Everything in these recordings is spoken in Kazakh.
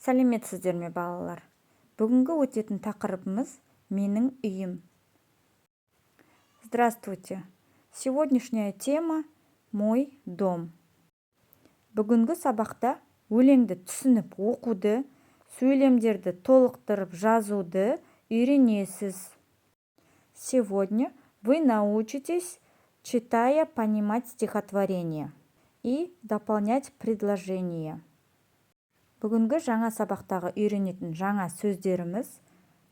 Сәлеметсіздер ме, балалар? Бүгінгі өтетін тақырыбымыз менің үйім. Здравствуйте. Сегодняшняя тема мой дом. Бүгінгі сабақта өлеңді түсініп оқуды, сөйлемдерді толықтырып жазуды үйренесіз. Сегодня вы научитесь, читая, понимать стихотворение и дополнять предложения. Бүгінгі жаңа сабақтағы үйренетін жаңа сөздеріміз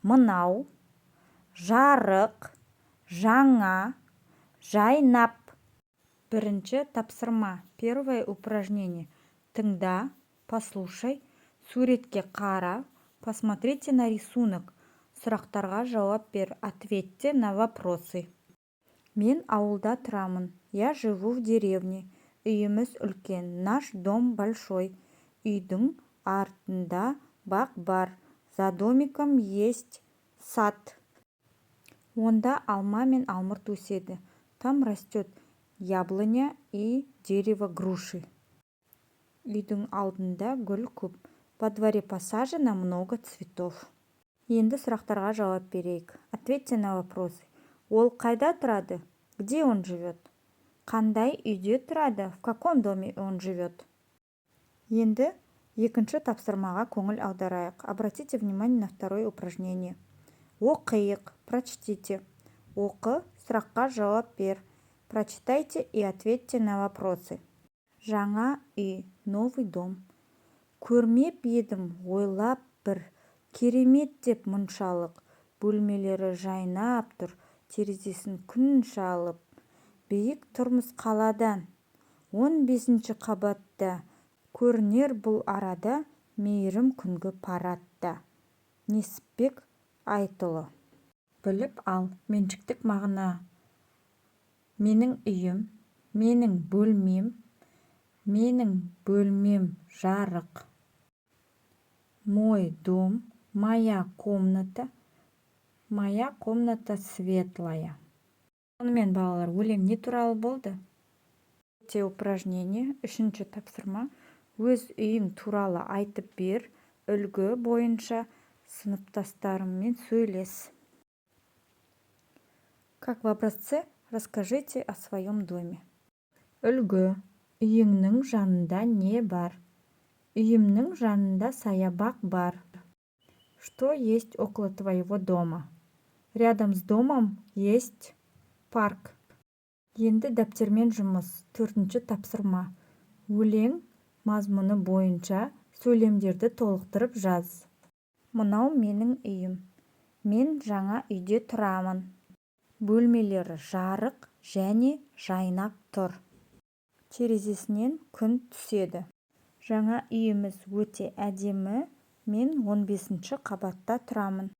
мынау, жарық, жаңа, жайнап. Бірінші тапсырма. Первое упражнение. Тыңда, послушай, суретке қара, посмотрите на рисунок. Сұрақтарға жауап бер. Ответьте на вопросы. Мен ауылда тұрамын. Я живу в деревне. Үйіміз үлкен. Наш дом большой. Үйдің артында бақ бар. За домиком есть сад. Онда алма мен алмұрт өседі. Там растет яблоня и дерево груши. Үйдің алдында гүл көп. Во дворе посажено много цветов. Енді сұрақтарға жауап берейік. Ответьте на вопросы. Ол қайда тұрады? Где он живет? Қандай үйде тұрады? В каком доме он живет? Енді екінші тапсырмаға көңіл аударайық. Обратите внимание на второе упражнение. Оқиық, прочтите. Оқы, сұраққа жауап бер. Прочитайте и ответьте на вопросы. Жаңа үй, новый дом. Көрмеп едім, ойлап бір. Керемет деп мұншалық. Бөлмелері жайнап тұр, терезесін күн шалып. Биік тұрмыс қаладан. 15-ші қабатта. Көрінер бұл арада, мейірім күнгі парадта. Несіпбек Айтұлы. Біліп ал, меншіктік мағына. Менің үйім, менің бөлмем жарық. Мой дом, моя комната светлая. Сонымен, балалар, өлең не туралы болды? Те упражнение, үшінші тапсырма. Өз үйің туралы айтып бер, үлгі бойынша сыныптастарыңмен сөйлес. Как в образце, расскажите о своем доме. Үлгі. Үйіңнің жанында не бар? Үйімнің жанында саябақ бар. Что есть около твоего дома? Рядом с домом есть парк. Енді дәптермен жұмыс. Төртінші тапсырма. Өлең мазмұны бойынша сөйлемдерді толықтырып жаз. Мынау менің үйім. Мен жаңа үйде тұрамын. Бөлмелері жарық және жайнап тұр. Терезесінен күн түседі. Жаңа үйіміз өте әдемі. Мен 15-ші қабатта тұрамын.